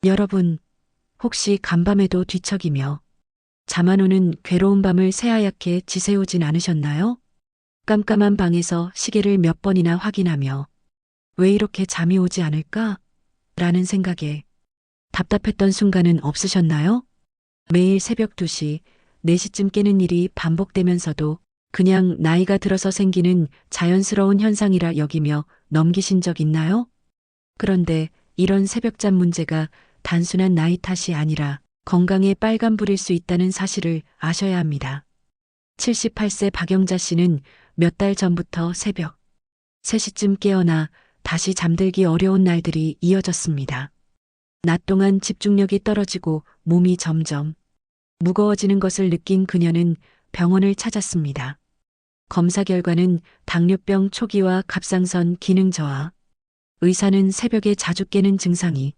여러분, 혹시 간밤에도 뒤척이며 잠 안 오는 괴로운 밤을 새하얗게 지새우진 않으셨나요? 깜깜한 방에서 시계를 몇 번이나 확인하며 왜 이렇게 잠이 오지 않을까? 라는 생각에 답답했던 순간은 없으셨나요? 매일 새벽 2시, 4시쯤 깨는 일이 반복되면서도 그냥 나이가 들어서 생기는 자연스러운 현상이라 여기며 넘기신 적 있나요? 그런데 이런 새벽잠 문제가 단순한 나이 탓이 아니라 건강에 빨간불일 수 있다는 사실을 아셔야 합니다. 78세 박영자 씨는 몇 달 전부터 새벽 3시쯤 깨어나 다시 잠들기 어려운 날들이 이어졌습니다. 낮 동안 집중력이 떨어지고 몸이 점점 무거워지는 것을 느낀 그녀는 병원을 찾았습니다. 검사 결과는 당뇨병 초기와 갑상선 기능 저하, 의사는 새벽에 자주 깨는 증상이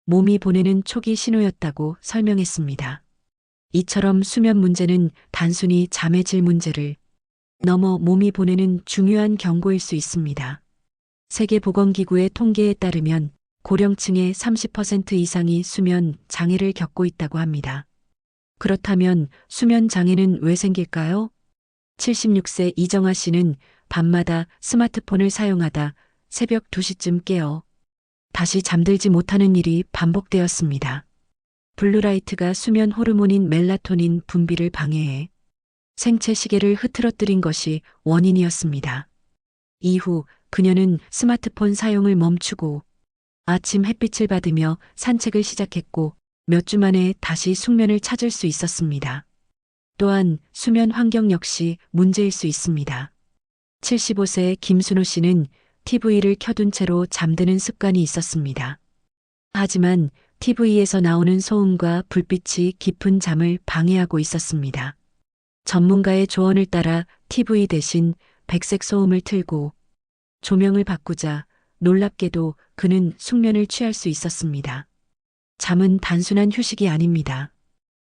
몸이 보내는 초기 신호였다고 설명했습니다. 이처럼 수면 문제는 단순히 잠의 질 문제를 넘어 몸이 보내는 중요한 경고일 수 있습니다. 세계보건기구의 통계에 따르면 고령층의 30% 이상이 수면 장애를 겪고 있다고 합니다. 그렇다면 수면 장애는 왜 생길까요? 76세 이정아 씨는 밤마다 스마트폰을 사용하다 새벽 2시쯤 깨어 다시 잠들지 못하는 일이 반복되었습니다. 블루라이트가 수면 호르몬인 멜라토닌 분비를 방해해 생체 시계를 흐트러뜨린 것이 원인이었습니다. 이후 그녀는 스마트폰 사용을 멈추고 아침 햇빛을 받으며 산책을 시작했고 몇 주 만에 다시 숙면을 찾을 수 있었습니다. 또한 수면 환경 역시 문제일 수 있습니다. 75세 김순호 씨는 TV를 켜둔 채로 잠드는 습관이 있었습니다. 하지만 TV에서 나오는 소음과 불빛이 깊은 잠을 방해하고 있었습니다. 전문가의 조언을 따라 TV 대신 백색 소음을 틀고 조명을 바꾸자 놀랍게도 그는 숙면을 취할 수 있었습니다. 잠은 단순한 휴식이 아닙니다.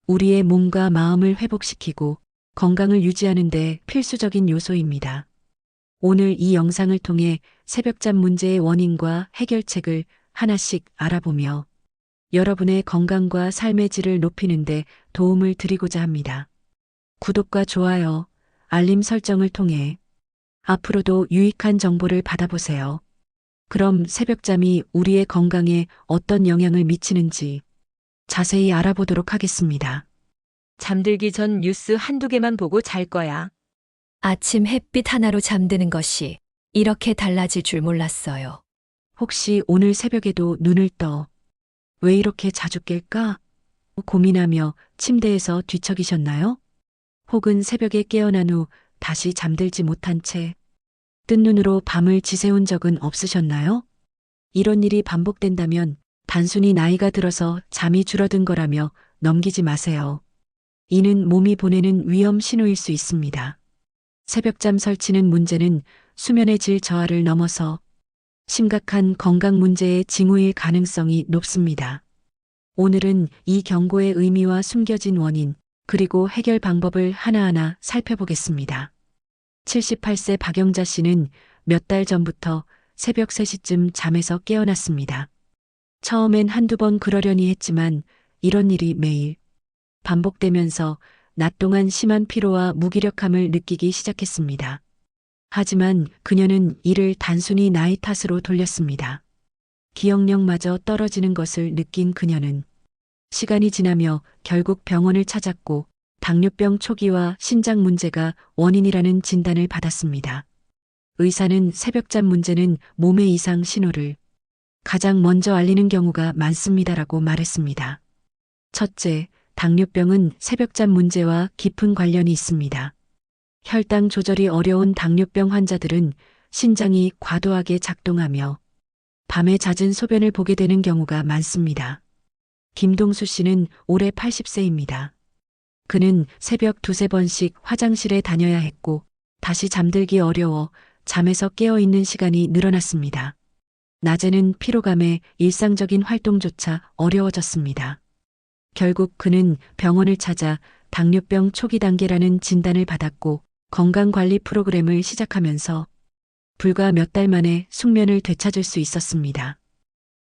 우리의 몸과 마음을 회복시키고 건강을 유지하는 데 필수적인 요소입니다. 오늘 이 영상을 통해 새벽잠 문제의 원인과 해결책을 하나씩 알아보며 여러분의 건강과 삶의 질을 높이는 데 도움을 드리고자 합니다. 구독과 좋아요, 알림 설정을 통해 앞으로도 유익한 정보를 받아보세요. 그럼 새벽잠이 우리의 건강에 어떤 영향을 미치는지 자세히 알아보도록 하겠습니다. 잠들기 전 뉴스 한두 개만 보고 잘 거야. 아침 햇빛 하나로 잠드는 것이 이렇게 달라질 줄 몰랐어요. 혹시 오늘 새벽에도 눈을 떠 왜 이렇게 자주 깰까? 고민하며 침대에서 뒤척이셨나요? 혹은 새벽에 깨어난 후 다시 잠들지 못한 채 뜬 눈으로 밤을 지새운 적은 없으셨나요? 이런 일이 반복된다면 단순히 나이가 들어서 잠이 줄어든 거라며 넘기지 마세요. 이는 몸이 보내는 위험 신호일 수 있습니다. 새벽잠 설치는 문제는 수면의 질 저하를 넘어서 심각한 건강 문제의 징후일 가능성이 높습니다. 오늘은 이 경고의 의미와 숨겨진 원인, 그리고 해결 방법을 하나하나 살펴보겠습니다. 78세 박영자 씨는 몇 달 전부터 새벽 3시쯤 잠에서 깨어났습니다. 처음엔 한두 번 그러려니 했지만 이런 일이 매일 반복되면서 낮 동안 심한 피로와 무기력함을 느끼기 시작했습니다. 하지만 그녀는 이를 단순히 나이 탓으로 돌렸습니다. 기억력마저 떨어지는 것을 느낀 그녀는 시간이 지나며 결국 병원을 찾았고 당뇨병 초기와 신장 문제가 원인이라는 진단을 받았습니다. 의사는 새벽잠 문제는 몸의 이상 신호를 가장 먼저 알리는 경우가 많습니다라고 말했습니다. 첫째, 당뇨병은 새벽잠 문제와 깊은 관련이 있습니다. 혈당 조절이 어려운 당뇨병 환자들은 신장이 과도하게 작동하며 밤에 잦은 소변을 보게 되는 경우가 많습니다. 김동수 씨는 올해 80세입니다. 그는 새벽 2~3번씩 화장실에 다녀야 했고 다시 잠들기 어려워 잠에서 깨어 있는 시간이 늘어났습니다. 낮에는 피로감에 일상적인 활동조차 어려워졌습니다. 결국 그는 병원을 찾아 당뇨병 초기 단계라는 진단을 받았고 건강관리 프로그램을 시작하면서 불과 몇 달 만에 숙면을 되찾을 수 있었습니다.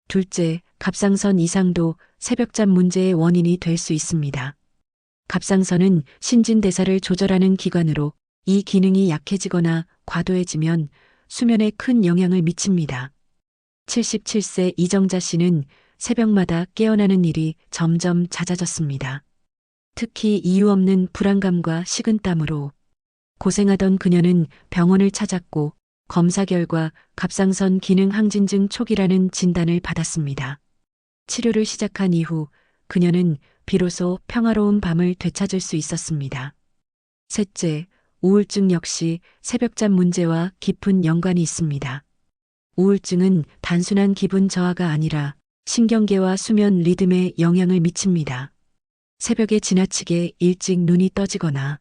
둘째, 갑상선 이상도 새벽잠 문제의 원인이 될 수 있습니다. 갑상선은 신진대사를 조절하는 기관으로 이 기능이 약해지거나 과도해지면 수면에 큰 영향을 미칩니다. 77세 이정자 씨는 새벽마다 깨어나는 일이 점점 잦아졌습니다. 특히 이유 없는 불안감과 식은땀으로 고생하던 그녀는 병원을 찾았고 검사 결과 갑상선 기능 항진증 초기라는 진단을 받았습니다. 치료를 시작한 이후 그녀는 비로소 평화로운 밤을 되찾을 수 있었습니다. 셋째, 우울증 역시 새벽잠 문제와 깊은 연관이 있습니다. 우울증은 단순한 기분 저하가 아니라 신경계와 수면 리듬에 영향을 미칩니다. 새벽에 지나치게 일찍 눈이 떠지거나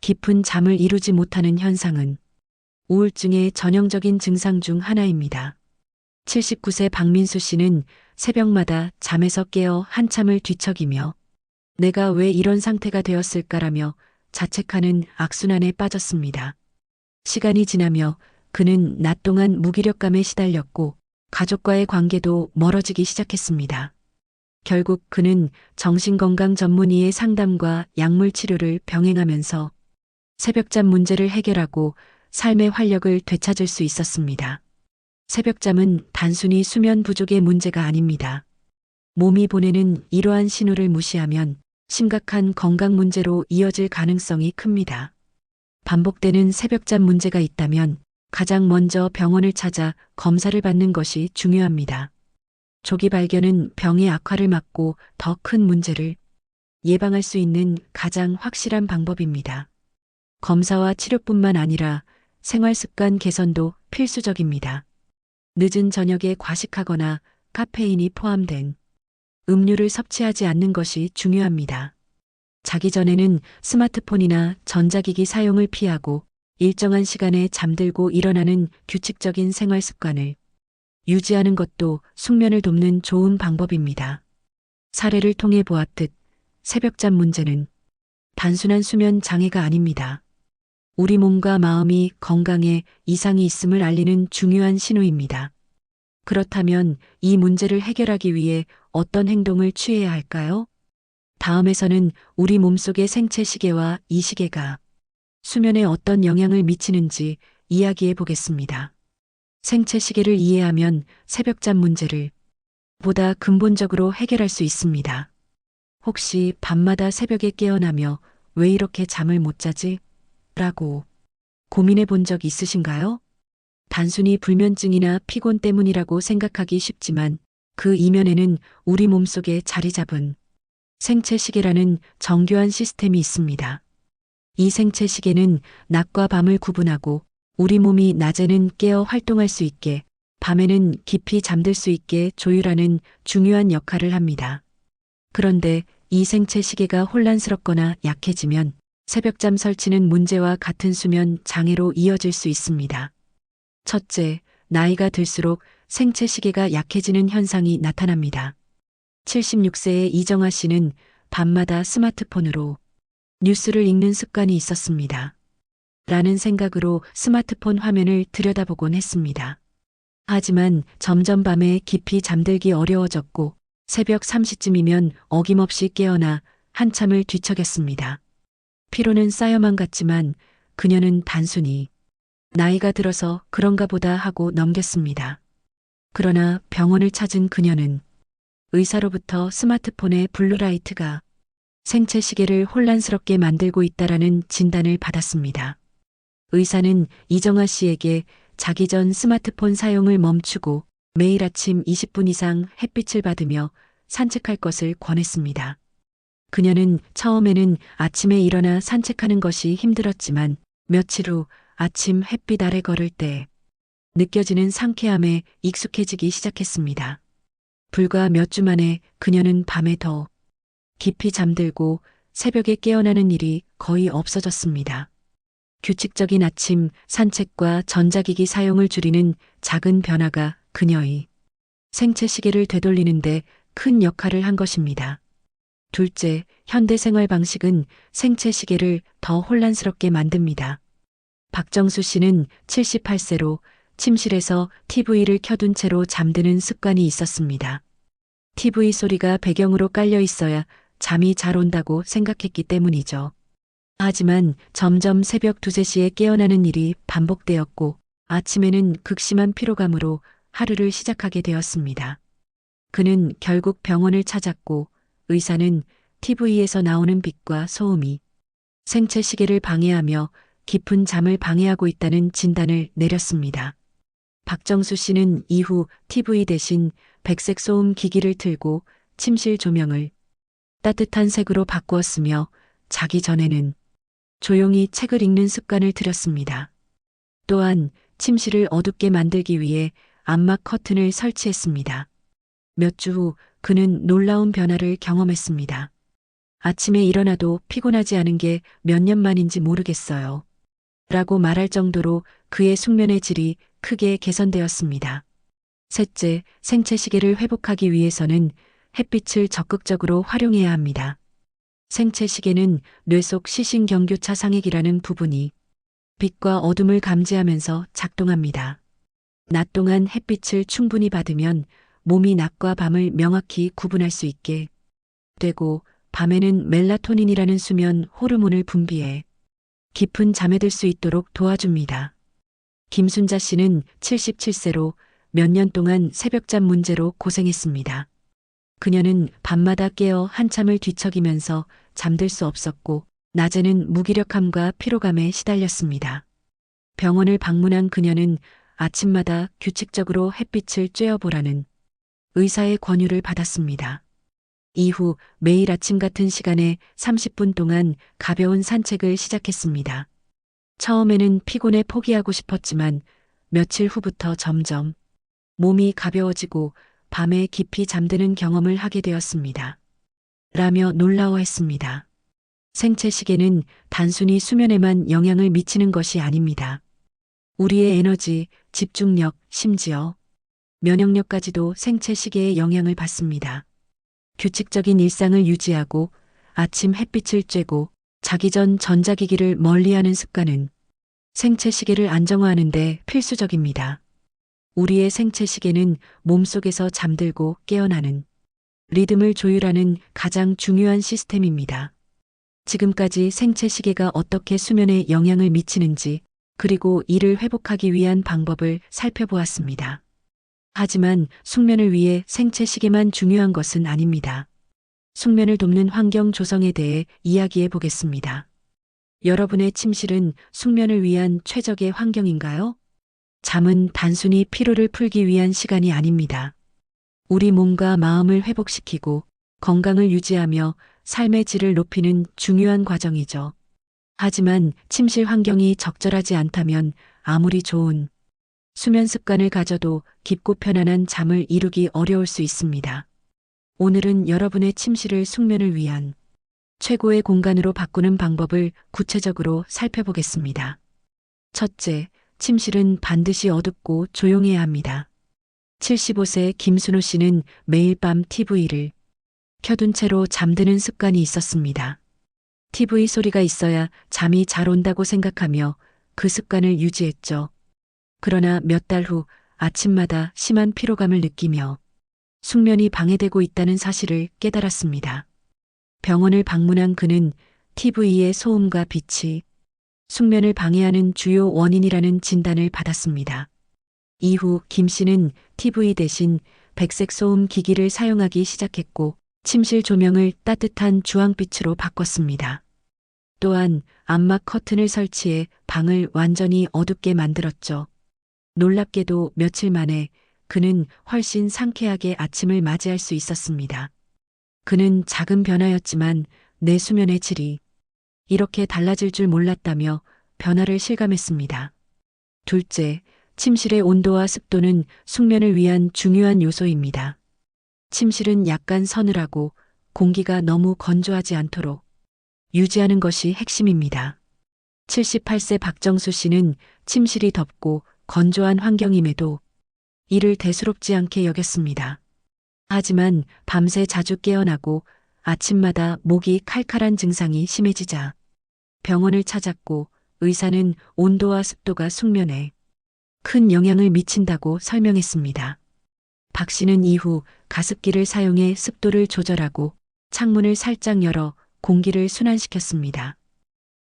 깊은 잠을 이루지 못하는 현상은 우울증의 전형적인 증상 중 하나입니다. 79세 박민수 씨는 새벽마다 잠에서 깨어 한참을 뒤척이며 내가 왜 이런 상태가 되었을까라며 자책하는 악순환에 빠졌습니다. 시간이 지나며 그는 낮 동안 무기력감에 시달렸고 가족과의 관계도 멀어지기 시작했습니다. 결국 그는 정신건강 전문의의 상담과 약물 치료를 병행하면서 새벽잠 문제를 해결하고 삶의 활력을 되찾을 수 있었습니다. 새벽잠은 단순히 수면 부족의 문제가 아닙니다. 몸이 보내는 이러한 신호를 무시하면 심각한 건강 문제로 이어질 가능성이 큽니다. 반복되는 새벽잠 문제가 있다면 가장 먼저 병원을 찾아 검사를 받는 것이 중요합니다. 조기 발견은 병의 악화를 막고 더 큰 문제를 예방할 수 있는 가장 확실한 방법입니다. 검사와 치료뿐만 아니라 생활 습관 개선도 필수적입니다. 늦은 저녁에 과식하거나 카페인이 포함된 음료를 섭취하지 않는 것이 중요합니다. 자기 전에는 스마트폰이나 전자기기 사용을 피하고 일정한 시간에 잠들고 일어나는 규칙적인 생활 습관을 유지하는 것도 숙면을 돕는 좋은 방법입니다. 사례를 통해 보았듯 새벽잠 문제는 단순한 수면 장애가 아닙니다. 우리 몸과 마음이 건강에 이상이 있음을 알리는 중요한 신호입니다. 그렇다면 이 문제를 해결하기 위해 어떤 행동을 취해야 할까요? 다음에서는 우리 몸속의 생체 시계와 이 시계가 수면에 어떤 영향을 미치는지 이야기해 보겠습니다. 생체 시계를 이해하면 새벽잠 문제를 보다 근본적으로 해결할 수 있습니다. 혹시 밤마다 새벽에 깨어나며 왜 이렇게 잠을 못 자지? 라고 고민해 본 적 있으신가요? 단순히 불면증이나 피곤 때문이라고 생각하기 쉽지만 그 이면에는 우리 몸속에 자리 잡은 생체 시계라는 정교한 시스템이 있습니다. 이 생체 시계는 낮과 밤을 구분하고 우리 몸이 낮에는 깨어 활동할 수 있게 밤에는 깊이 잠들 수 있게 조율하는 중요한 역할을 합니다. 그런데 이 생체 시계가 혼란스럽거나 약해지면 새벽잠 설치는 문제와 같은 수면 장애로 이어질 수 있습니다. 첫째, 나이가 들수록 생체 시계가 약해지는 현상이 나타납니다. 76세의 이정아 씨는 밤마다 스마트폰으로 뉴스를 읽는 습관이 있었습니다. 라는 생각으로 스마트폰 화면을 들여다보곤 했습니다. 하지만 점점 밤에 깊이 잠들기 어려워졌고 새벽 3시쯤이면 어김없이 깨어나 한참을 뒤척였습니다. 피로는 쌓여만 갔지만 그녀는 단순히 나이가 들어서 그런가 보다 하고 넘겼습니다. 그러나 병원을 찾은 그녀는 의사로부터 스마트폰의 블루라이트가 생체 시계를 혼란스럽게 만들고 있다라는 진단을 받았습니다. 의사는 이정아 씨에게 자기 전 스마트폰 사용을 멈추고 매일 아침 20분 이상 햇빛을 받으며 산책할 것을 권했습니다. 그녀는 처음에는 아침에 일어나 산책하는 것이 힘들었지만 며칠 후 아침 햇빛 아래 걸을 때 느껴지는 상쾌함에 익숙해지기 시작했습니다. 불과 몇 주 만에 그녀는 밤에 더 깊이 잠들고 새벽에 깨어나는 일이 거의 없어졌습니다. 규칙적인 아침 산책과 전자기기 사용을 줄이는 작은 변화가 그녀의 생체 시계를 되돌리는데 큰 역할을 한 것입니다. 둘째, 현대 생활 방식은 생체 시계를 더 혼란스럽게 만듭니다. 박정수 씨는 78세로 침실에서 TV를 켜둔 채로 잠드는 습관이 있었습니다. TV 소리가 배경으로 깔려 있어야 잠이 잘 온다고 생각했기 때문이죠. 하지만 점점 새벽 2, 3시에 깨어나는 일이 반복되었고 아침에는 극심한 피로감으로 하루를 시작하게 되었습니다. 그는 결국 병원을 찾았고 의사는 TV에서 나오는 빛과 소음이 생체 시계를 방해하며 깊은 잠을 방해하고 있다는 진단을 내렸습니다. 박정수 씨는 이후 TV 대신 백색 소음 기기를 틀고 침실 조명을 따뜻한 색으로 바꾸었으며 자기 전에는 조용히 책을 읽는 습관을 들였습니다. 또한 침실을 어둡게 만들기 위해 암막 커튼을 설치했습니다. 몇 주 후 그는 놀라운 변화를 경험했습니다. 아침에 일어나도 피곤하지 않은 게 몇 년 만인지 모르겠어요. 라고 말할 정도로 그의 숙면의 질이 크게 개선되었습니다. 셋째, 생체 시계를 회복하기 위해서는 햇빛을 적극적으로 활용해야 합니다. 생체 시계는 뇌 속 시신경교차 상액이라는 부분이 빛과 어둠을 감지하면서 작동합니다. 낮 동안 햇빛을 충분히 받으면 몸이 낮과 밤을 명확히 구분할 수 있게 되고 밤에는 멜라토닌이라는 수면 호르몬을 분비해 깊은 잠에 들 수 있도록 도와줍니다. 김순자 씨는 77세로 몇 년 동안 새벽잠 문제로 고생했습니다. 그녀는 밤마다 깨어 한참을 뒤척이면서 잠들 수 없었고 낮에는 무기력함과 피로감에 시달렸습니다. 병원을 방문한 그녀는 아침마다 규칙적으로 햇빛을 쬐어보라는 의사의 권유를 받았습니다. 이후 매일 아침 같은 시간에 30분 동안 가벼운 산책을 시작했습니다. 처음에는 피곤해 포기하고 싶었지만 며칠 후부터 점점 몸이 가벼워지고 밤에 깊이 잠드는 경험을 하게 되었습니다. 라며 놀라워했습니다. 생체 시계는 단순히 수면에만 영향을 미치는 것이 아닙니다. 우리의 에너지, 집중력, 심지어 면역력까지도 생체 시계의 영향을 받습니다. 규칙적인 일상을 유지하고 아침 햇빛을 쬐고 자기 전 전자기기를 멀리하는 습관은 생체 시계를 안정화하는 데 필수적입니다. 우리의 생체 시계는 몸속에서 잠들고 깨어나는 리듬을 조율하는 가장 중요한 시스템입니다. 지금까지 생체 시계가 어떻게 수면에 영향을 미치는지 그리고 이를 회복하기 위한 방법을 살펴보았습니다. 하지만 숙면을 위해 생체 시계만 중요한 것은 아닙니다. 숙면을 돕는 환경 조성에 대해 이야기해 보겠습니다. 여러분의 침실은 숙면을 위한 최적의 환경인가요? 잠은 단순히 피로를 풀기 위한 시간이 아닙니다. 우리 몸과 마음을 회복시키고 건강을 유지하며 삶의 질을 높이는 중요한 과정이죠. 하지만 침실 환경이 적절하지 않다면 아무리 좋은 수면 습관을 가져도 깊고 편안한 잠을 이루기 어려울 수 있습니다. 오늘은 여러분의 침실을 숙면을 위한 최고의 공간으로 바꾸는 방법을 구체적으로 살펴보겠습니다. 첫째, 침실은 반드시 어둡고 조용해야 합니다. 75세 김순호 씨는 매일 밤 TV를 켜둔 채로 잠드는 습관이 있었습니다. TV 소리가 있어야 잠이 잘 온다고 생각하며 그 습관을 유지했죠. 그러나 몇 달 후 아침마다 심한 피로감을 느끼며 숙면이 방해되고 있다는 사실을 깨달았습니다. 병원을 방문한 그는 TV의 소음과 빛이 숙면을 방해하는 주요 원인이라는 진단을 받았습니다. 이후 김 씨는 TV 대신 백색 소음 기기를 사용하기 시작했고 침실 조명을 따뜻한 주황빛으로 바꿨습니다. 또한 암막 커튼을 설치해 방을 완전히 어둡게 만들었죠. 놀랍게도 며칠 만에 그는 훨씬 상쾌하게 아침을 맞이할 수 있었습니다. 그는 작은 변화였지만 내 수면의 질이 이렇게 달라질 줄 몰랐다며 변화를 실감했습니다. 둘째, 침실의 온도와 습도는 숙면을 위한 중요한 요소입니다. 침실은 약간 서늘하고 공기가 너무 건조하지 않도록 유지하는 것이 핵심입니다. 78세 박정수 씨는 침실이 덥고 건조한 환경임에도 이를 대수롭지 않게 여겼습니다. 하지만 밤새 자주 깨어나고 아침마다 목이 칼칼한 증상이 심해지자 병원을 찾았고 의사는 온도와 습도가 숙면에 큰 영향을 미친다고 설명했습니다. 박 씨는 이후 가습기를 사용해 습도를 조절하고 창문을 살짝 열어 공기를 순환시켰습니다.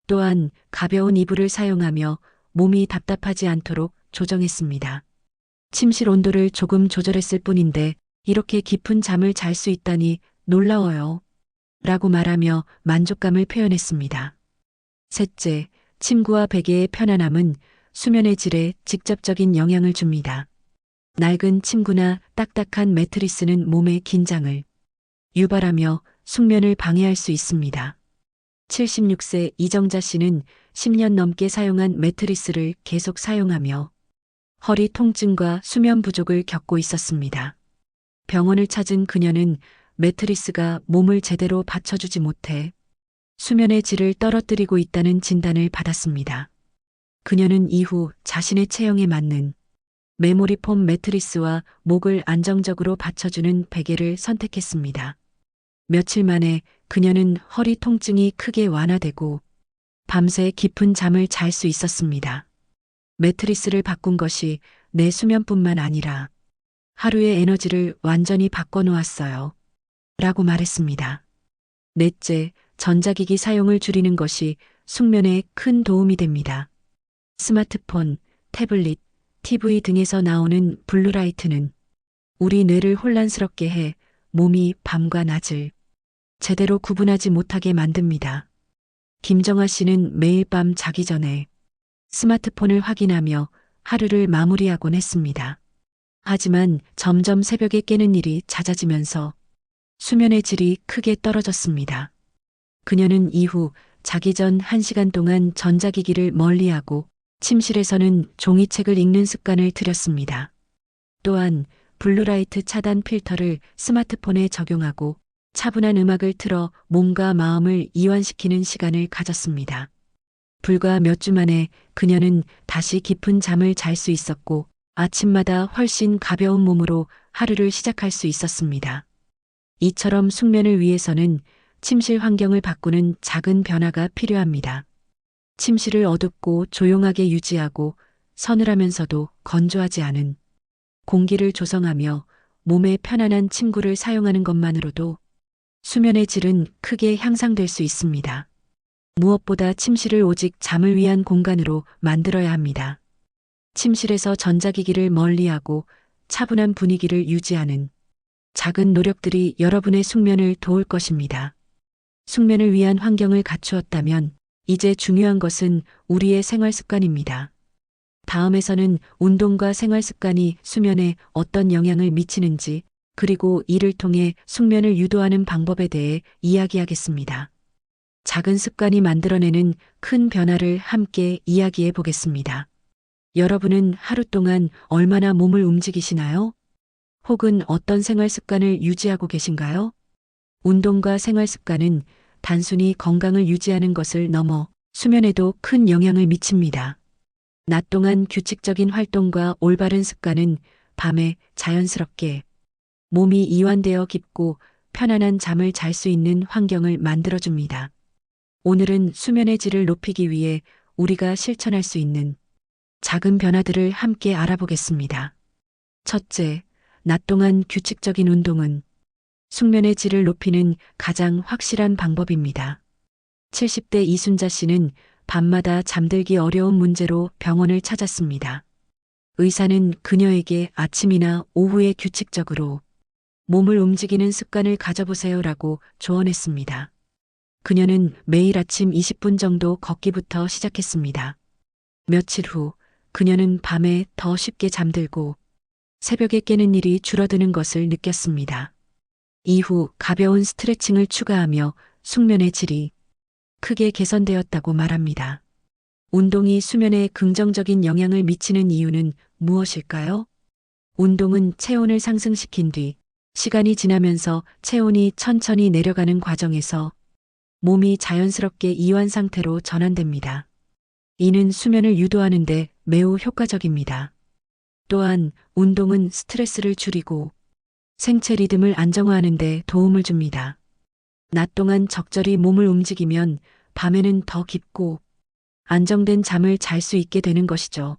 또한 가벼운 이불을 사용하며 몸이 답답하지 않도록 조정했습니다. 침실 온도를 조금 조절했을 뿐인데 이렇게 깊은 잠을 잘 수 있다니 놀라워요. 라고 말하며 만족감을 표현했습니다. 셋째, 침구와 베개의 편안함은 수면의 질에 직접적인 영향을 줍니다. 낡은 침구나 딱딱한 매트리스는 몸의 긴장을 유발하며 숙면을 방해할 수 있습니다. 76세 이정자 씨는 10년 넘게 사용한 매트리스를 계속 사용하며 허리 통증과 수면 부족을 겪고 있었습니다. 병원을 찾은 그녀는 매트리스가 몸을 제대로 받쳐주지 못해 수면의 질을 떨어뜨리고 있다는 진단을 받았습니다. 그녀는 이후 자신의 체형에 맞는 메모리 폼 매트리스와 목을 안정적으로 받쳐주는 베개를 선택했습니다. 며칠 만에 그녀는 허리 통증이 크게 완화되고 밤새 깊은 잠을 잘 수 있었습니다. 매트리스를 바꾼 것이 내 수면뿐만 아니라 하루의 에너지를 완전히 바꿔놓았어요. 라고 말했습니다. 넷째, 전자기기 사용을 줄이는 것이 숙면에 큰 도움이 됩니다. 스마트폰, 태블릿, TV 등에서 나오는 블루라이트는 우리 뇌를 혼란스럽게 해 몸이 밤과 낮을 제대로 구분하지 못하게 만듭니다. 김정아 씨는 매일 밤 자기 전에 스마트폰을 확인하며 하루를 마무리하곤 했습니다. 하지만 점점 새벽에 깨는 일이 잦아지면서 수면의 질이 크게 떨어졌습니다. 그녀는 이후 자기 전 1시간 동안 전자기기를 멀리하고 침실에서는 종이책을 읽는 습관을 들였습니다. 또한 블루라이트 차단 필터를 스마트폰에 적용하고 차분한 음악을 틀어 몸과 마음을 이완시키는 시간을 가졌습니다. 불과 몇 주 만에 그녀는 다시 깊은 잠을 잘 수 있었고 아침마다 훨씬 가벼운 몸으로 하루를 시작할 수 있었습니다. 이처럼 숙면을 위해서는 침실 환경을 바꾸는 작은 변화가 필요합니다. 침실을 어둡고 조용하게 유지하고 서늘하면서도 건조하지 않은 공기를 조성하며 몸에 편안한 침구를 사용하는 것만으로도 수면의 질은 크게 향상될 수 있습니다. 무엇보다 침실을 오직 잠을 위한 공간으로 만들어야 합니다. 침실에서 전자기기를 멀리하고 차분한 분위기를 유지하는 작은 노력들이 여러분의 숙면을 도울 것입니다. 숙면을 위한 환경을 갖추었다면 이제 중요한 것은 우리의 생활 습관입니다. 다음에서는 운동과 생활 습관이 수면에 어떤 영향을 미치는지 그리고 이를 통해 숙면을 유도하는 방법에 대해 이야기하겠습니다. 작은 습관이 만들어내는 큰 변화를 함께 이야기해 보겠습니다. 여러분은 하루 동안 얼마나 몸을 움직이시나요? 혹은 어떤 생활 습관을 유지하고 계신가요? 운동과 생활 습관은 단순히 건강을 유지하는 것을 넘어 수면에도 큰 영향을 미칩니다. 낮 동안 규칙적인 활동과 올바른 습관은 밤에 자연스럽게 몸이 이완되어 깊고 편안한 잠을 잘 수 있는 환경을 만들어줍니다. 오늘은 수면의 질을 높이기 위해 우리가 실천할 수 있는 작은 변화들을 함께 알아보겠습니다. 첫째, 낮 동안 규칙적인 운동은 숙면의 질을 높이는 가장 확실한 방법입니다. 70대 이순자 씨는 밤마다 잠들기 어려운 문제로 병원을 찾았습니다. 의사는 그녀에게 아침이나 오후에 규칙적으로 몸을 움직이는 습관을 가져보세요라고 조언했습니다. 그녀는 매일 아침 20분 정도 걷기부터 시작했습니다. 며칠 후 그녀는 밤에 더 쉽게 잠들고 새벽에 깨는 일이 줄어드는 것을 느꼈습니다. 이후 가벼운 스트레칭을 추가하며 숙면의 질이 크게 개선되었다고 말합니다. 운동이 수면에 긍정적인 영향을 미치는 이유는 무엇일까요? 운동은 체온을 상승시킨 뒤 시간이 지나면서 체온이 천천히 내려가는 과정에서 몸이 자연스럽게 이완 상태로 전환됩니다. 이는 수면을 유도하는 데 매우 효과적입니다. 또한 운동은 스트레스를 줄이고 생체 리듬을 안정화하는 데 도움을 줍니다. 낮 동안 적절히 몸을 움직이면 밤에는 더 깊고 안정된 잠을 잘 수 있게 되는 것이죠.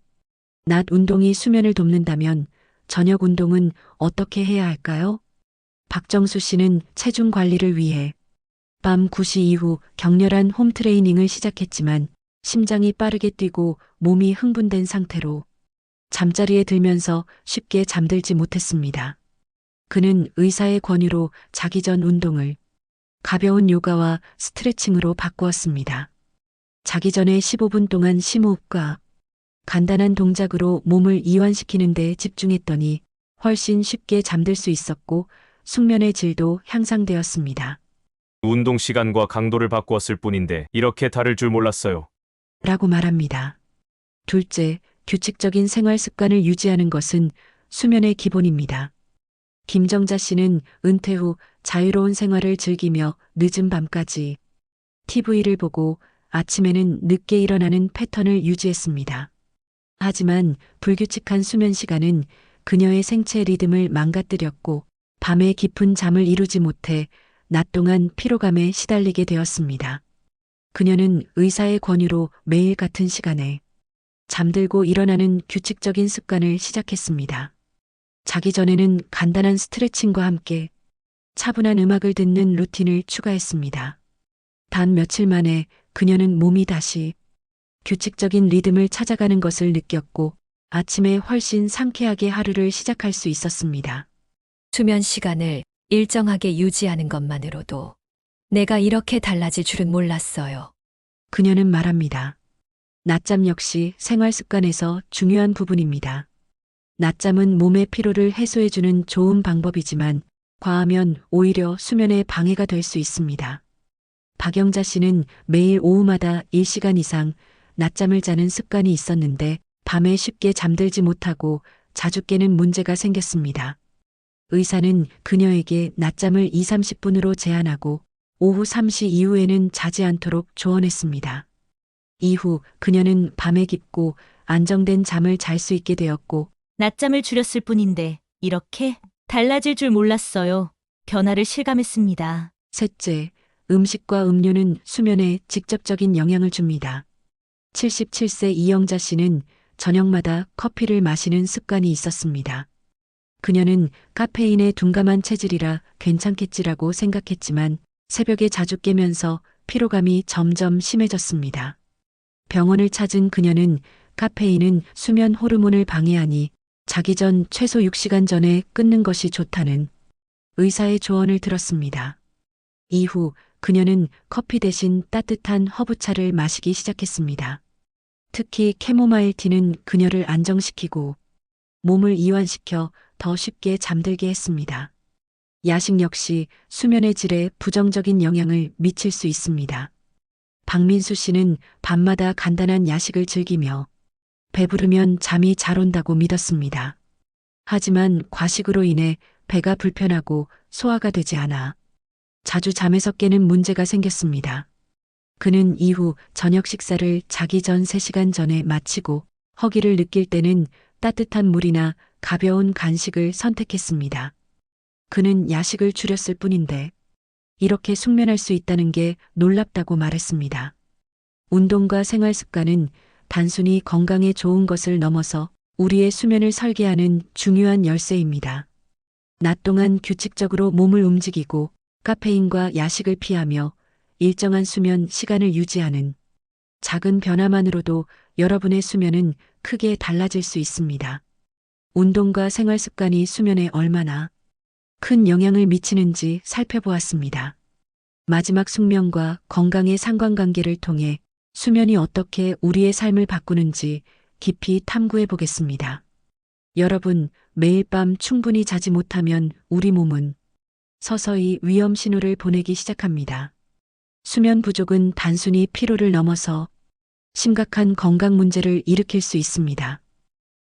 낮 운동이 수면을 돕는다면 저녁 운동은 어떻게 해야 할까요? 박정수 씨는 체중 관리를 위해 밤 9시 이후 격렬한 홈 트레이닝을 시작했지만 심장이 빠르게 뛰고 몸이 흥분된 상태로 잠자리에 들면서 쉽게 잠들지 못했습니다. 그는 의사의 권유로 자기 전 운동을 가벼운 요가와 스트레칭으로 바꾸었습니다. 자기 전에 15분 동안 심호흡과 간단한 동작으로 몸을 이완시키는 데 집중했더니 훨씬 쉽게 잠들 수 있었고 숙면의 질도 향상되었습니다. 운동 시간과 강도를 바꾸었을 뿐인데 이렇게 다를 줄 몰랐어요. 라고 말합니다. 둘째, 규칙적인 생활 습관을 유지하는 것은 수면의 기본입니다. 김정자 씨는 은퇴 후 자유로운 생활을 즐기며 늦은 밤까지 TV를 보고 아침에는 늦게 일어나는 패턴을 유지했습니다. 하지만 불규칙한 수면 시간은 그녀의 생체 리듬을 망가뜨렸고 밤에 깊은 잠을 이루지 못해 낮 동안 피로감에 시달리게 되었습니다. 그녀는 의사의 권유로 매일 같은 시간에 잠들고 일어나는 규칙적인 습관을 시작했습니다. 자기 전에는 간단한 스트레칭과 함께 차분한 음악을 듣는 루틴을 추가했습니다. 단 며칠 만에 그녀는 몸이 다시 규칙적인 리듬을 찾아가는 것을 느꼈고 아침에 훨씬 상쾌하게 하루를 시작할 수 있었습니다. 수면 시간을 일정하게 유지하는 것만으로도 내가 이렇게 달라질 줄은 몰랐어요. 그녀는 말합니다. 낮잠 역시 생활 습관에서 중요한 부분입니다. 낮잠은 몸의 피로를 해소해주는 좋은 방법이지만 과하면 오히려 수면에 방해가 될 수 있습니다. 박영자 씨는 매일 오후마다 1시간 이상 낮잠을 자는 습관이 있었는데 밤에 쉽게 잠들지 못하고 자주 깨는 문제가 생겼습니다. 의사는 그녀에게 낮잠을 2, 30분으로 제한하고 오후 3시 이후에는 자지 않도록 조언했습니다. 이후 그녀는 밤에 깊고 안정된 잠을 잘 수 있게 되었고 낮잠을 줄였을 뿐인데 이렇게 달라질 줄 몰랐어요. 변화를 실감했습니다. 셋째, 음식과 음료는 수면에 직접적인 영향을 줍니다. 77세 이영자 씨는 저녁마다 커피를 마시는 습관이 있었습니다. 그녀는 카페인에 둔감한 체질이라 괜찮겠지라고 생각했지만 새벽에 자주 깨면서 피로감이 점점 심해졌습니다. 병원을 찾은 그녀는 카페인은 수면 호르몬을 방해하니 자기 전 최소 6시간 전에 끊는 것이 좋다는 의사의 조언을 들었습니다. 이후 그녀는 커피 대신 따뜻한 허브차를 마시기 시작했습니다. 특히 캐모마일 티는 그녀를 안정시키고 몸을 이완시켜 더 쉽게 잠들게 했습니다. 야식 역시 수면의 질에 부정적인 영향을 미칠 수 있습니다. 박민수 씨는 밤마다 간단한 야식을 즐기며 배부르면 잠이 잘 온다고 믿었습니다. 하지만 과식으로 인해 배가 불편하고 소화가 되지 않아 자주 잠에서 깨는 문제가 생겼습니다. 그는 이후 저녁 식사를 자기 전 3시간 전에 마치고 허기를 느낄 때는 따뜻한 물이나 가벼운 간식을 선택했습니다. 그는 야식을 줄였을 뿐인데 이렇게 숙면할 수 있다는 게 놀랍다고 말했습니다. 운동과 생활 습관은 단순히 건강에 좋은 것을 넘어서 우리의 수면을 설계하는 중요한 열쇠입니다. 낮 동안 규칙적으로 몸을 움직이고 카페인과 야식을 피하며 일정한 수면 시간을 유지하는 작은 변화만으로도 여러분의 수면은 크게 달라질 수 있습니다. 운동과 생활 습관이 수면에 얼마나 큰 영향을 미치는지 살펴보았습니다. 마지막 숙면과 건강의 상관관계를 통해 수면이 어떻게 우리의 삶을 바꾸는지 깊이 탐구해 보겠습니다. 여러분, 매일 밤 충분히 자지 못하면 우리 몸은 서서히 위험 신호를 보내기 시작합니다. 수면 부족은 단순히 피로를 넘어서 심각한 건강 문제를 일으킬 수 있습니다.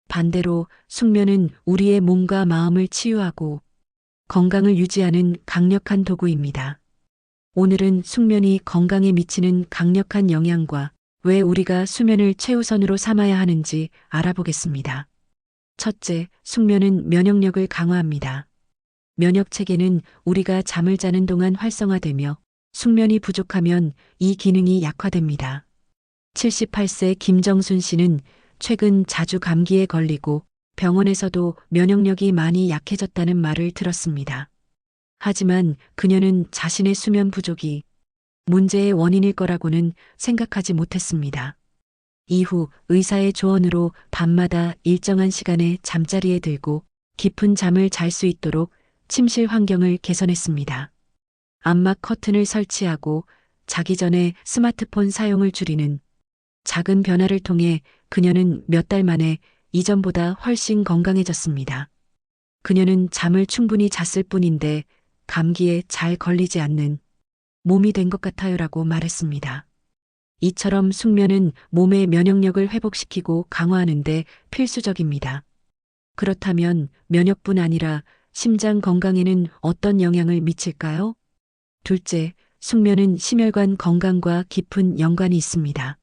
반대로 숙면은 우리의 몸과 마음을 치유하고 건강을 유지하는 강력한 도구입니다. 오늘은 숙면이 건강에 미치는 강력한 영향과 왜 우리가 수면을 최우선으로 삼아야 하는지 알아보겠습니다. 첫째, 숙면은 면역력을 강화합니다. 면역 체계는 우리가 잠을 자는 동안 활성화되며 숙면이 부족하면 이 기능이 약화됩니다. 78세 김정순 씨는 최근 자주 감기에 걸리고 병원에서도 면역력이 많이 약해졌다는 말을 들었습니다. 하지만 그녀는 자신의 수면 부족이 문제의 원인일 거라고는 생각하지 못했습니다. 이후 의사의 조언으로 밤마다 일정한 시간에 잠자리에 들고 깊은 잠을 잘 수 있도록 침실 환경을 개선했습니다. 암막 커튼을 설치하고 자기 전에 스마트폰 사용을 줄이는 작은 변화를 통해 그녀는 몇 달 만에 이전보다 훨씬 건강해졌습니다. 그녀는 잠을 충분히 잤을 뿐인데 감기에 잘 걸리지 않는 몸이 된 것 같아요라고 말했습니다. 이처럼 숙면은 몸의 면역력을 회복시키고 강화하는데 필수적입니다. 그렇다면 면역뿐 아니라 심장 건강에는 어떤 영향을 미칠까요? 둘째, 숙면은 심혈관 건강과 깊은 연관이 있습니다.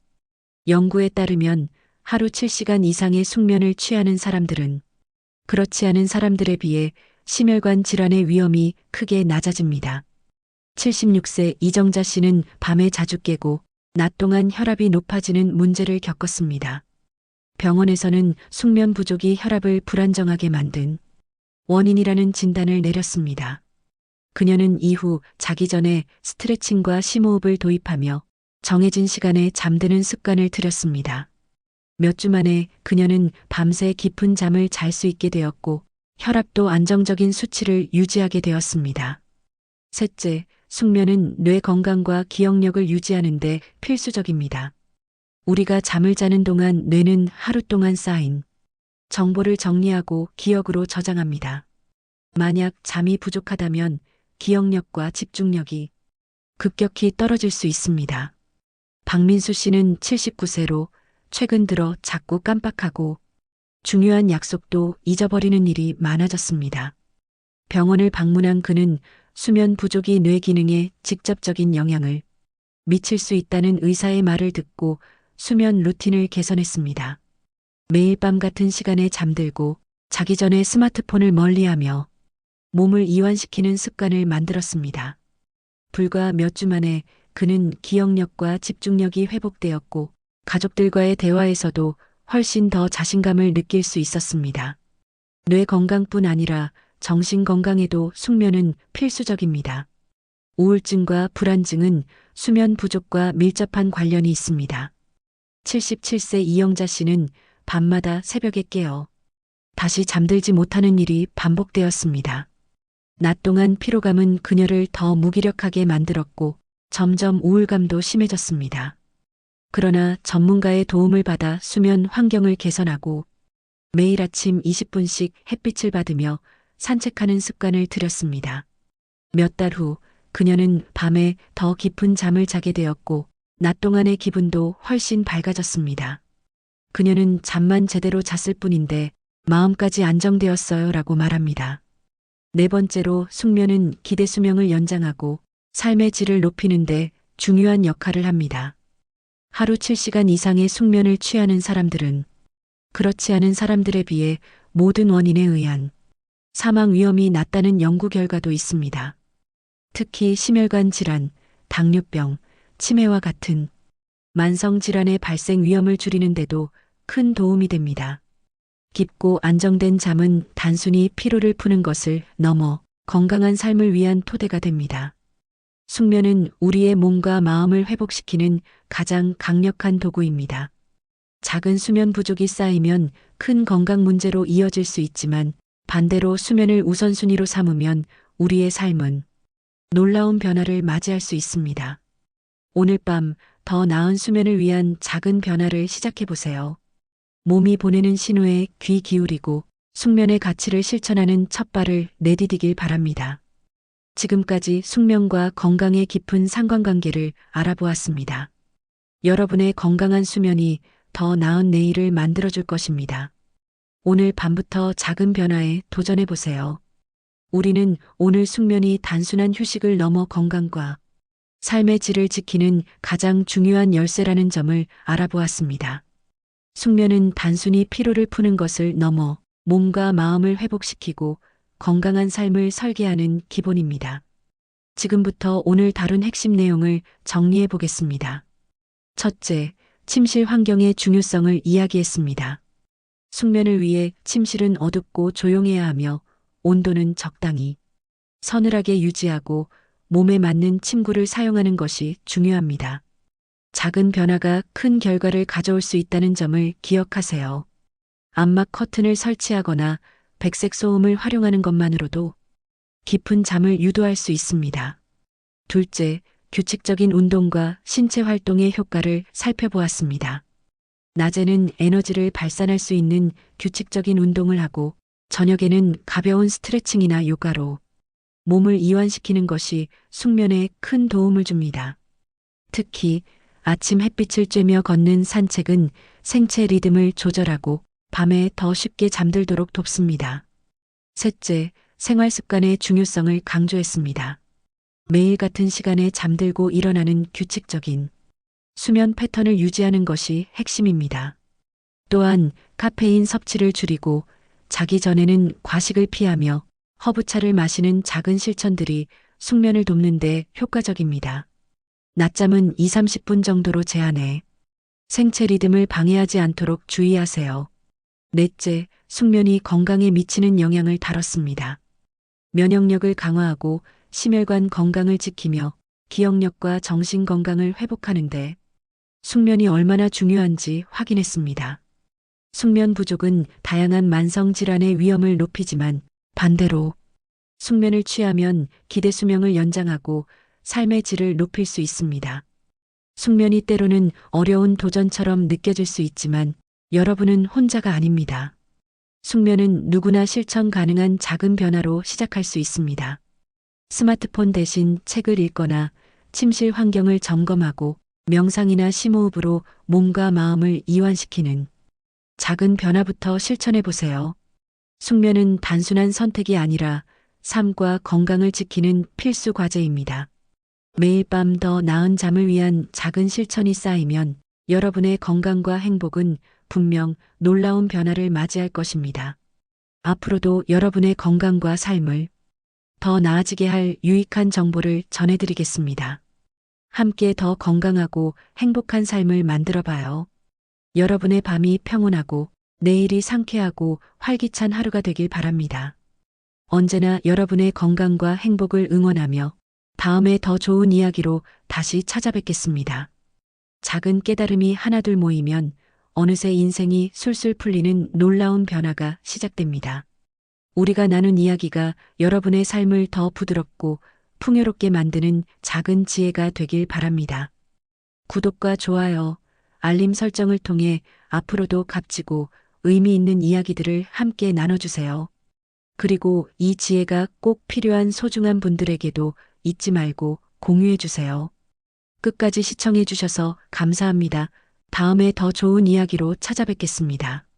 연구에 따르면 하루 7시간 이상의 숙면을 취하는 사람들은 그렇지 않은 사람들에 비해 심혈관 질환의 위험이 크게 낮아집니다. 76세 이정자 씨는 밤에 자주 깨고 낮 동안 혈압이 높아지는 문제를 겪었습니다. 병원에서는 숙면 부족이 혈압을 불안정하게 만든 원인이라는 진단을 내렸습니다. 그녀는 이후 자기 전에 스트레칭과 심호흡을 도입하며 정해진 시간에 잠드는 습관을 들였습니다. 몇 주 만에 그녀는 밤새 깊은 잠을 잘 수 있게 되었고 혈압도 안정적인 수치를 유지하게 되었습니다. 셋째, 숙면은 뇌 건강과 기억력을 유지하는 데 필수적입니다. 우리가 잠을 자는 동안 뇌는 하루 동안 쌓인 정보를 정리하고 기억으로 저장합니다. 만약 잠이 부족하다면 기억력과 집중력이 급격히 떨어질 수 있습니다. 박민수 씨는 79세로 최근 들어 자꾸 깜빡하고 중요한 약속도 잊어버리는 일이 많아졌습니다. 병원을 방문한 그는 수면 부족이 뇌 기능에 직접적인 영향을 미칠 수 있다는 의사의 말을 듣고 수면 루틴을 개선했습니다. 매일 밤 같은 시간에 잠들고 자기 전에 스마트폰을 멀리하며 몸을 이완시키는 습관을 만들었습니다. 불과 몇 주 만에 그는 기억력과 집중력이 회복되었고 가족들과의 대화에서도 훨씬 더 자신감을 느낄 수 있었습니다. 뇌 건강뿐 아니라 정신 건강에도 숙면은 필수적입니다. 우울증과 불안증은 수면 부족과 밀접한 관련이 있습니다. 77세 이영자 씨는 밤마다 새벽에 깨어 다시 잠들지 못하는 일이 반복되었습니다. 낮 동안 피로감은 그녀를 더 무기력하게 만들었고 점점 우울감도 심해졌습니다. 그러나 전문가의 도움을 받아 수면 환경을 개선하고 매일 아침 20분씩 햇빛을 받으며 산책하는 습관을 들였습니다. 몇 달 후 그녀는 밤에 더 깊은 잠을 자게 되었고 낮 동안의 기분도 훨씬 밝아졌습니다. 그녀는 잠만 제대로 잤을 뿐인데 마음까지 안정되었어요 라고 말합니다. 네 번째로 숙면은 기대 수명을 연장하고 삶의 질을 높이는데 중요한 역할을 합니다. 하루 7시간 이상의 숙면을 취하는 사람들은 그렇지 않은 사람들에 비해 모든 원인에 의한 사망 위험이 낮다는 연구 결과도 있습니다. 특히 심혈관 질환, 당뇨병, 치매와 같은 만성 질환의 발생 위험을 줄이는데도 큰 도움이 됩니다. 깊고 안정된 잠은 단순히 피로를 푸는 것을 넘어 건강한 삶을 위한 토대가 됩니다. 숙면은 우리의 몸과 마음을 회복시키는 가장 강력한 도구입니다. 작은 수면 부족이 쌓이면 큰 건강 문제로 이어질 수 있지만 반대로 수면을 우선순위로 삼으면 우리의 삶은 놀라운 변화를 맞이할 수 있습니다. 오늘 밤 더 나은 수면을 위한 작은 변화를 시작해 보세요. 몸이 보내는 신호에 귀 기울이고 숙면의 가치를 실천하는 첫 발을 내디디길 바랍니다. 지금까지 숙면과 건강의 깊은 상관관계를 알아보았습니다. 여러분의 건강한 수면이 더 나은 내일을 만들어줄 것입니다. 오늘 밤부터 작은 변화에 도전해 보세요. 우리는 오늘 숙면이 단순한 휴식을 넘어 건강과 삶의 질을 지키는 가장 중요한 열쇠라는 점을 알아보았습니다. 숙면은 단순히 피로를 푸는 것을 넘어 몸과 마음을 회복시키고 건강한 삶을 설계하는 기본입니다. 지금부터 오늘 다룬 핵심 내용을 정리해 보겠습니다. 첫째, 침실 환경의 중요성을 이야기했습니다. 숙면을 위해 침실은 어둡고 조용해야 하며 온도는 적당히 서늘하게 유지하고 몸에 맞는 침구를 사용하는 것이 중요합니다. 작은 변화가 큰 결과를 가져올 수 있다는 점을 기억하세요. 암막 커튼을 설치하거나 백색 소음을 활용하는 것만으로도 깊은 잠을 유도할 수 있습니다. 둘째, 규칙적인 운동과 신체 활동의 효과를 살펴보았습니다. 낮에는 에너지를 발산할 수 있는 규칙적인 운동을 하고 저녁에는 가벼운 스트레칭이나 요가로 몸을 이완시키는 것이 숙면에 큰 도움을 줍니다. 특히 아침 햇빛을 쬐며 걷는 산책은 생체 리듬을 조절하고 밤에 더 쉽게 잠들도록 돕습니다. 셋째, 생활 습관의 중요성을 강조했습니다. 매일 같은 시간에 잠들고 일어나는 규칙적인 수면 패턴을 유지하는 것이 핵심입니다. 또한 카페인 섭취를 줄이고 자기 전에는 과식을 피하며 허브차를 마시는 작은 실천들이 숙면을 돕는 데 효과적입니다. 낮잠은 2, 30분 정도로 제한해 생체 리듬을 방해하지 않도록 주의하세요. 넷째, 숙면이 건강에 미치는 영향을 다뤘습니다. 면역력을 강화하고 심혈관 건강을 지키며 기억력과 정신 건강을 회복하는데 숙면이 얼마나 중요한지 확인했습니다. 숙면 부족은 다양한 만성 질환의 위험을 높이지만 반대로 숙면을 취하면 기대 수명을 연장하고 삶의 질을 높일 수 있습니다. 숙면이 때로는 어려운 도전처럼 느껴질 수 있지만 여러분은 혼자가 아닙니다. 숙면은 누구나 실천 가능한 작은 변화로 시작할 수 있습니다. 스마트폰 대신 책을 읽거나 침실 환경을 점검하고 명상이나 심호흡으로 몸과 마음을 이완시키는 작은 변화부터 실천해 보세요. 숙면은 단순한 선택이 아니라 삶과 건강을 지키는 필수 과제입니다. 매일 밤 더 나은 잠을 위한 작은 실천이 쌓이면 여러분의 건강과 행복은 분명 놀라운 변화를 맞이할 것입니다. 앞으로도 여러분의 건강과 삶을 더 나아지게 할 유익한 정보를 전해드리겠습니다. 함께 더 건강하고 행복한 삶을 만들어 봐요. 여러분의 밤이 평온하고 내일이 상쾌하고 활기찬 하루가 되길 바랍니다. 언제나 여러분의 건강과 행복을 응원하며 다음에 더 좋은 이야기로 다시 찾아뵙겠습니다. 작은 깨달음이 하나둘 모이면 어느새 인생이 술술 풀리는 놀라운 변화가 시작됩니다. 우리가 나눈 이야기가 여러분의 삶을 더 부드럽고 풍요롭게 만드는 작은 지혜가 되길 바랍니다. 구독과 좋아요, 알림 설정을 통해 앞으로도 값지고 의미 있는 이야기들을 함께 나눠주세요. 그리고 이 지혜가 꼭 필요한 소중한 분들에게도 잊지 말고 공유해주세요. 끝까지 시청해주셔서 감사합니다. 다음에 더 좋은 이야기로 찾아뵙겠습니다.